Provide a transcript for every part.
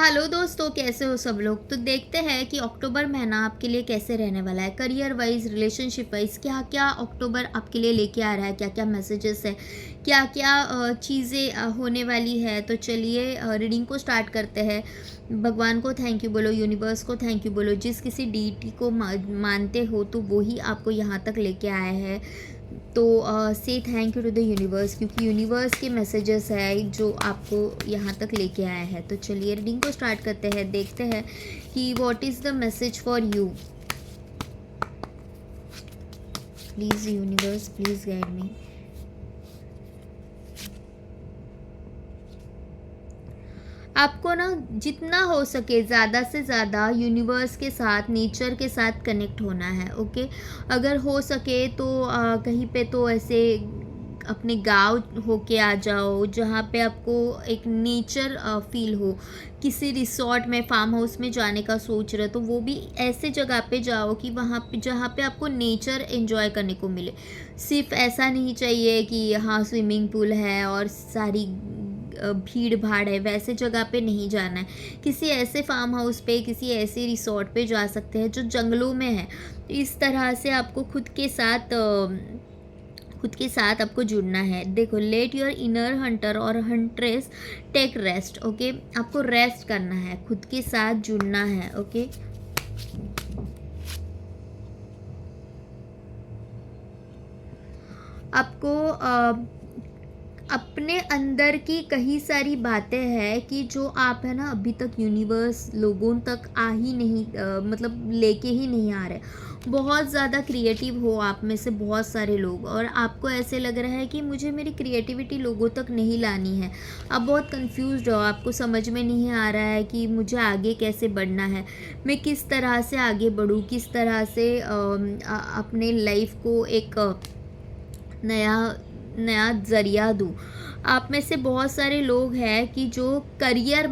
Hello दोस्तों, कैसे हो सब लोग। तो देखते हैं कि अक्टूबर महीना आपके लिए कैसे रहने वाला है। करियर वाइज, रिलेशनशिप वाइज क्या क्या अक्टूबर आपके लिए लेके आ रहा है, क्या क्या मैसेजेस है, क्या क्या चीज़ें होने वाली है। तो चलिए रीडिंग को स्टार्ट करते हैं। भगवान को थैंक यू बोलो, यूनिवर्स को थैंक यू बोलो। जिस किसी डीटी को मानते हो तो वो ही आपको यहाँ तक लेके आया है। तो से thank you to the universe, क्योंकि यूनिवर्स के मैसेजेस है जो आपको यहाँ तक लेके आया है। तो चलिए रीडिंग को स्टार्ट करते हैं, देखते हैं कि what is the message for you. Please universe, please guide me. आपको ना जितना हो सके ज़्यादा से ज़्यादा यूनिवर्स के साथ, नेचर के साथ कनेक्ट होना है। ओके, अगर हो सके तो कहीं पे तो ऐसे अपने गांव होके आ जाओ जहाँ पे आपको एक नेचर फील हो। किसी रिसोर्ट में, फार्म हाउस में जाने का सोच रहे हो तो वो भी ऐसे जगह पे जाओ कि वहाँ पे जहाँ पे आपको नेचर एंजॉय करने को मिले। सिर्फ ऐसा नहीं चाहिए कि हाँ स्विमिंग पूल है और सारी भीड़ भाड़ है, वैसे जगह पे नहीं जाना है। किसी ऐसे फार्म हाउस पे, किसी ऐसे रिसोर्ट पे जा सकते हैं जो जंगलों में है। इस तरह से आपको खुद के साथ आपको जुड़ना है। देखो, लेट योर इनर हंटर और हंट्रेस टेक रेस्ट। ओके, आपको रेस्ट करना है, खुद के साथ जुड़ना है। ओके, आपको अपने अंदर की कई सारी बातें हैं कि जो आप है ना अभी तक यूनिवर्स लोगों तक आ ही नहीं, मतलब लेके ही नहीं आ रहे। बहुत ज़्यादा क्रिएटिव हो आप में से बहुत सारे लोग, और आपको ऐसे लग रहा है कि मुझे मेरी क्रिएटिविटी लोगों तक नहीं लानी है। आप बहुत कंफ्यूज्ड हो, आपको समझ में नहीं आ रहा है कि मुझे आगे कैसे बढ़ना है, मैं किस तरह से आगे बढ़ूँ, किस तरह से अपने लाइफ को एक नया नया ज़रिया दूँ। आप में से बहुत सारे लोग हैं कि जो करियर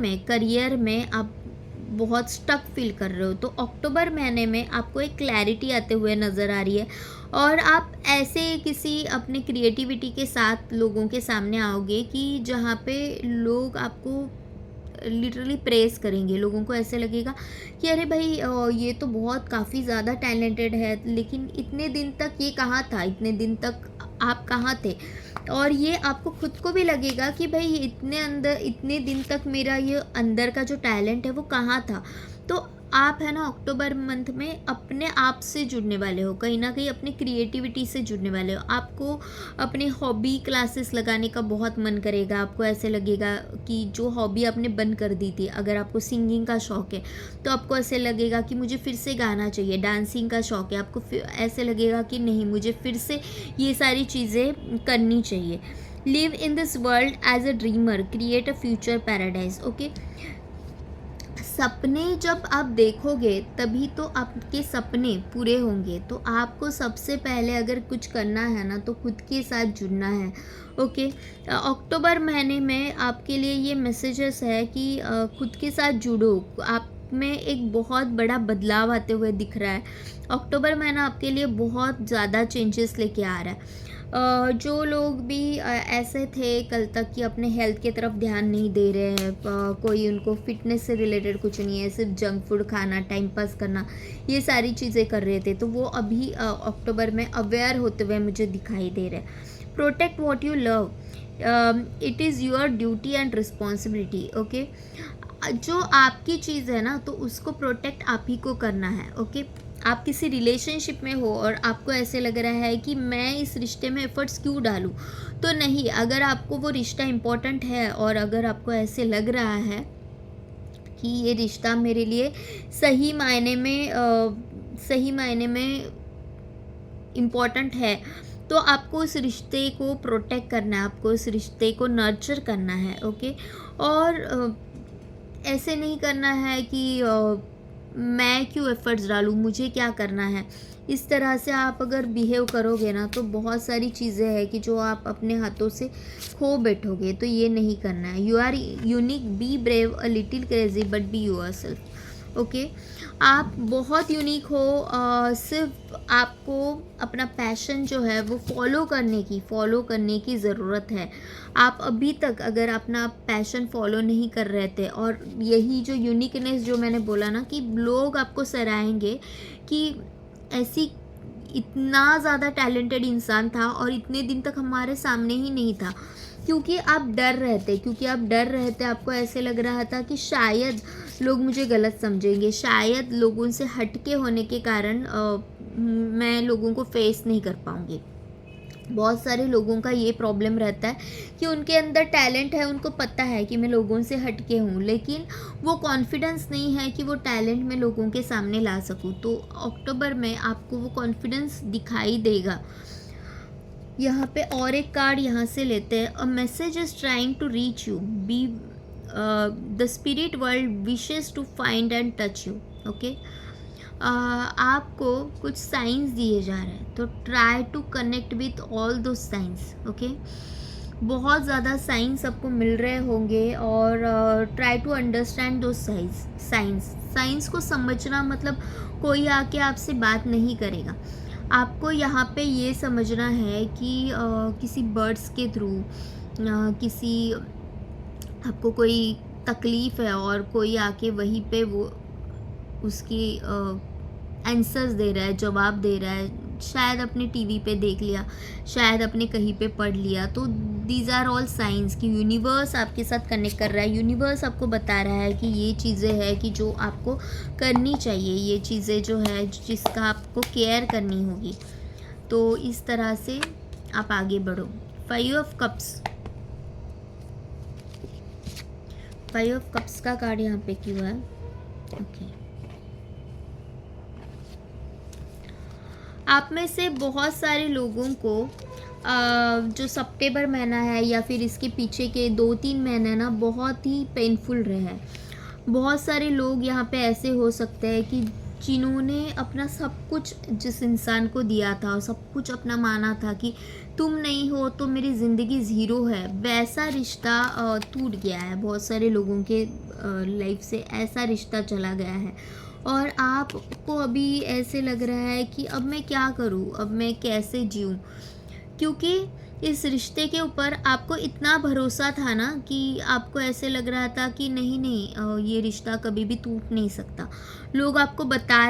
में आप बहुत स्टक फील कर रहे हो। तो अक्टूबर महीने में आपको एक क्लैरिटी आते हुए नज़र आ रही है, और आप ऐसे किसी अपने क्रिएटिविटी के साथ लोगों के सामने आओगे कि जहाँ पे लोग आपको लिटरली प्रेस करेंगे। लोगों को ऐसे लगेगा कि अरे भाई ये तो बहुत काफ़ी ज़्यादा टैलेंटेड है, लेकिन इतने दिन तक ये कहाँ था, इतने दिन तक आप कहाँ थे। और ये आपको खुद को भी लगेगा कि भाई इतने दिन तक मेरा ये अंदर का जो टैलेंट है वो कहाँ था। तो आप है ना अक्टूबर मंथ में अपने आप से जुड़ने वाले हो, कहीं ना कहीं अपनी क्रिएटिविटी से जुड़ने वाले हो। आपको अपने हॉबी क्लासेस लगाने का बहुत मन करेगा। आपको ऐसे लगेगा कि जो हॉबी आपने बंद कर दी थी, अगर आपको सिंगिंग का शौक़ है तो आपको ऐसे लगेगा कि मुझे फिर से गाना चाहिए। डांसिंग का शौक़ है, आपको ऐसे लगेगा कि नहीं, मुझे फिर से ये सारी चीज़ें करनी चाहिए। Live in this world as a dreamer, create a future paradise. Okay, सपने जब आप देखोगे तभी तो आपके सपने पूरे होंगे। तो आपको सबसे पहले अगर कुछ करना है ना तो खुद के साथ जुड़ना है। ओके, अक्टूबर महीने में आपके लिए ये मैसेजेस है कि खुद के साथ जुड़ो। आप में एक बहुत बड़ा बदलाव आते हुए दिख रहा है। अक्टूबर महीना आपके लिए बहुत ज़्यादा चेंजेस लेके आ रहा है। जो लोग भी ऐसे थे कल तक कि अपने हेल्थ की तरफ ध्यान नहीं दे रहे हैं, कोई उनको फिटनेस से रिलेटेड कुछ नहीं है, सिर्फ जंक फूड खाना, टाइम पास करना, ये सारी चीज़ें कर रहे थे, तो वो अभी अक्टूबर में अवेयर होते हुए मुझे दिखाई दे रहे हैं। Protect what you love, it is your duty and responsibility. Okay, जो आपकी चीज़ है ना तो उसको प्रोटेक्ट आप ही को करना है। ओके, आप किसी रिलेशनशिप में हो और आपको ऐसे लग रहा है कि मैं इस रिश्ते में एफर्ट्स क्यों डालूं, तो नहीं, अगर आपको वो रिश्ता इम्पोर्टेंट है और अगर आपको ऐसे लग रहा है कि ये रिश्ता मेरे लिए सही मायने में इम्पोर्टेंट है, तो आपको उस रिश्ते को प्रोटेक्ट करना है, आपको उस रिश्ते को नर्चर करना है। ओके, और ऐसे नहीं करना है कि मैं क्यों एफर्ट्स डालूँ, मुझे क्या करना है। इस तरह से आप अगर बिहेव करोगे ना तो बहुत सारी चीज़ें हैं कि जो आप अपने हाथों से खो बैठोगे, तो ये नहीं करना है। You are unique, be brave, a little crazy but be yourself. Okay. आप बहुत यूनिक हो, सिर्फ आपको अपना पैशन जो है वो फॉलो करने की ज़रूरत है। आप अभी तक अगर अपना पैशन फॉलो नहीं कर रहे थे, और यही जो यूनिकनेस जो मैंने बोला ना कि लोग आपको सराहेंगे कि ऐसी इतना ज़्यादा टैलेंटेड इंसान था और इतने दिन तक हमारे सामने ही नहीं था, क्योंकि आप डर रहे थे, आपको ऐसे लग रहा था कि शायद लोग मुझे गलत समझेंगे, शायद लोगों से हटके होने के कारण मैं लोगों को फेस नहीं कर पाऊँगी। बहुत सारे लोगों का ये प्रॉब्लम रहता है कि उनके अंदर टैलेंट है, उनको पता है कि मैं लोगों से हटके हूँ, लेकिन वो कॉन्फिडेंस नहीं है कि वो टैलेंट मैं लोगों के सामने ला सकूँ। तो अक्टूबर में आपको वो कॉन्फिडेंस दिखाई देगा। यहाँ पे और एक कार्ड यहाँ से लेते हैं। A message is trying to reach you, be the spirit world wishes to find and touch you. Okay, आपको कुछ साइंस दिए जा रहे हैं, तो try to connect with all those signs. Okay, बहुत ज़्यादा साइंस आपको मिल रहे होंगे, और try to understand those signs को समझना मतलब कोई आके आपसे बात नहीं करेगा। आपको यहाँ पे ये समझना है कि किसी बर्ड्स के थ्रू किसी आपको कोई तकलीफ़ है और कोई आके वहीं पे वो उसकी आंसर्स दे रहा है, जवाब दे रहा है। शायद अपने टीवी पे देख लिया, शायद अपने कहीं पे पढ़ लिया। तो दीज आर ऑल साइंस कि यूनिवर्स आपके साथ कनेक्ट कर रहा है, यूनिवर्स आपको बता रहा है कि ये चीज़ें हैं कि जो आपको करनी चाहिए, ये चीज़ें जो है जिसका आपको केयर करनी होगी। तो इस तरह से आप आगे बढ़ो। 5 ऑफ कप्स का कार्ड यहाँ पे क्यों है? ओके, आप में से बहुत सारे लोगों को जो सितंबर महीना है या फिर इसके पीछे के 2-3 महीने ना बहुत ही पेनफुल रहे हैं। बहुत सारे लोग यहाँ पे ऐसे हो सकते हैं कि जिन्होंने अपना सब कुछ जिस इंसान को दिया था और सब कुछ अपना माना था कि तुम नहीं हो तो मेरी ज़िंदगी ज़ीरो है, वैसा रिश्ता टूट गया है। बहुत सारे लोगों के लाइफ से ऐसा रिश्ता चला गया है, और आपको अभी ऐसे लग रहा है कि अब मैं क्या करूँ, अब मैं कैसे जीऊँ, क्योंकि इस रिश्ते के ऊपर आपको इतना भरोसा था ना कि आपको ऐसे लग रहा था कि नहीं, ये रिश्ता कभी भी टूट नहीं सकता। लोग आपको बता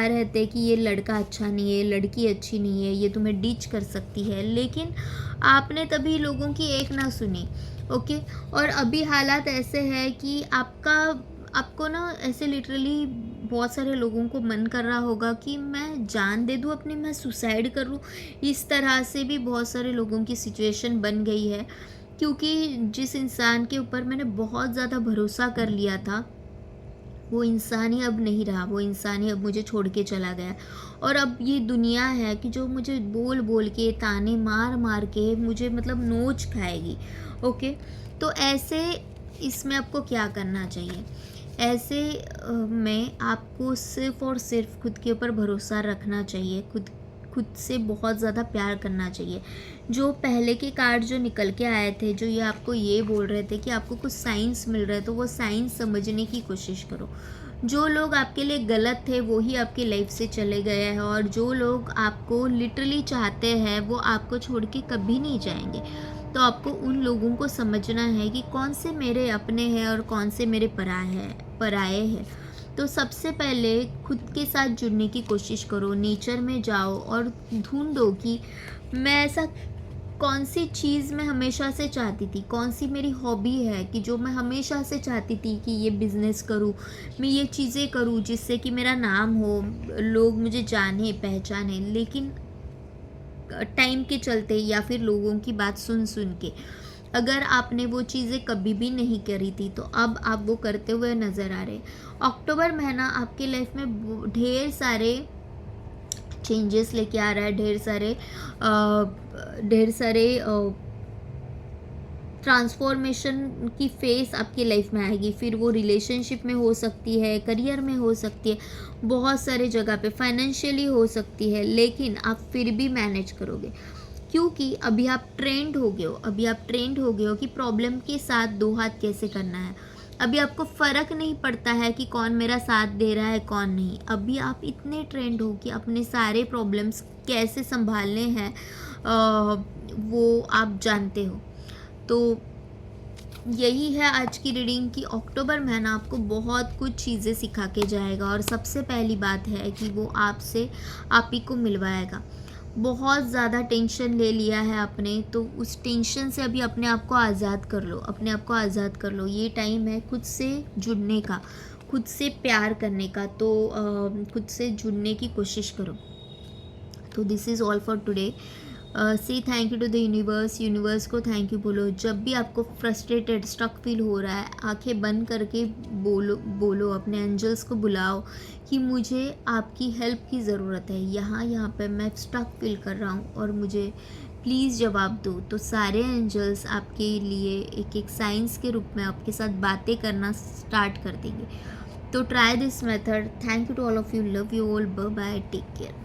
रहे थे कि ये लड़का अच्छा नहीं है, लड़की अच्छी नहीं है, ये तुम्हें डिच कर सकती है, लेकिन आपने तभी लोगों की एक ना सुनी। ओके, और अभी हालात ऐसे हैं कि आपको ना ऐसे लिटरली बहुत सारे लोगों को मन कर रहा होगा कि मैं जान दे दूँ अपनी, मैं सुसाइड कर लूँ। इस तरह से भी बहुत सारे लोगों की सिचुएशन बन गई है, क्योंकि जिस इंसान के ऊपर मैंने बहुत ज़्यादा भरोसा कर लिया था, वो इंसान ही अब नहीं रहा, वो इंसान ही अब मुझे छोड़ के चला गया। और अब ये दुनिया है कि जो मुझे बोल बोल के, ताने मार मार के मुझे मतलब नोच खाएगी। ओके, तो ऐसे इसमें आपको क्या करना चाहिए? ऐसे में आपको सिर्फ़ और सिर्फ खुद के ऊपर भरोसा रखना चाहिए, खुद से बहुत ज़्यादा प्यार करना चाहिए। जो पहले के कार्ड जो निकल के आए थे, जो ये आपको ये बोल रहे थे कि आपको कुछ साइंस मिल रहे, तो वो साइंस समझने की कोशिश करो। जो लोग आपके लिए गलत थे वो ही आपकी लाइफ से चले गए हैं, और जो लोग आपको लिटरली चाहते हैं वो आपको छोड़ के कभी नहीं जाएंगे। तो आपको उन लोगों को समझना है कि कौन से मेरे अपने हैं और कौन से मेरे पराए हैं। तो सबसे पहले खुद के साथ जुड़ने की कोशिश करो, नेचर में जाओ और ढूंढो कि मैं ऐसा कौन सी चीज़ मैं हमेशा से चाहती थी, कौन सी मेरी हॉबी है कि जो मैं हमेशा से चाहती थी कि ये बिज़नेस करूँ, मैं ये चीज़ें करूँ जिससे कि मेरा नाम हो, लोग मुझे जाने पहचाने। लेकिन टाइम के चलते या फिर लोगों की बात सुन के अगर आपने वो चीज़ें कभी भी नहीं करी थी, तो अब आप वो करते हुए नज़र आ रहे। अक्टूबर महीना आपके लाइफ में ढेर सारे चेंजेस लेके आ रहा है, ढेर सारे ट्रांसफॉर्मेशन की फेस आपकी लाइफ में आएगी। फिर वो रिलेशनशिप में हो सकती है, करियर में हो सकती है, बहुत सारे जगह पे फाइनेंशियली हो सकती है, लेकिन आप फिर भी मैनेज करोगे, क्योंकि अभी आप ट्रेंड हो गए हो कि प्रॉब्लम के साथ 2 हाथ कैसे करना है। अभी आपको फ़र्क नहीं पड़ता है कि कौन मेरा साथ दे रहा है कौन नहीं। अभी आप इतने ट्रेंड हो कि अपने सारे प्रॉब्लम्स कैसे संभालने हैं वो आप जानते हो। तो यही है आज की रीडिंग कि अक्टूबर महीना आपको बहुत कुछ चीज़ें सिखा के जाएगा, और सबसे पहली बात है कि वो आपसे आप ही को मिलवाएगा। बहुत ज़्यादा टेंशन ले लिया है आपने, तो उस टेंशन से अभी अपने आप को आज़ाद कर लो, अपने आप को आज़ाद कर लो। ये टाइम है खुद से जुड़ने का, खुद से प्यार करने का, तो खुद से जुड़ने की कोशिश करो। तो this is all for today. Say thank you to the universe. Universe को थैंक यू बोलो। जब भी आपको फ्रस्ट्रेटेड स्टक फील हो रहा है, आंखें बंद करके बोलो बोलो, अपने एंजल्स को बुलाओ कि मुझे आपकी हेल्प की ज़रूरत है, यहाँ पे मैं स्टक फील कर रहा हूँ और मुझे प्लीज़ जवाब दो। तो सारे एंजल्स आपके लिए एक एक साइंस के रूप में आपके साथ बातें करना स्टार्ट कर देंगे। तो try this method. Thank you to all of you. Love you all. Bye bye. Take care.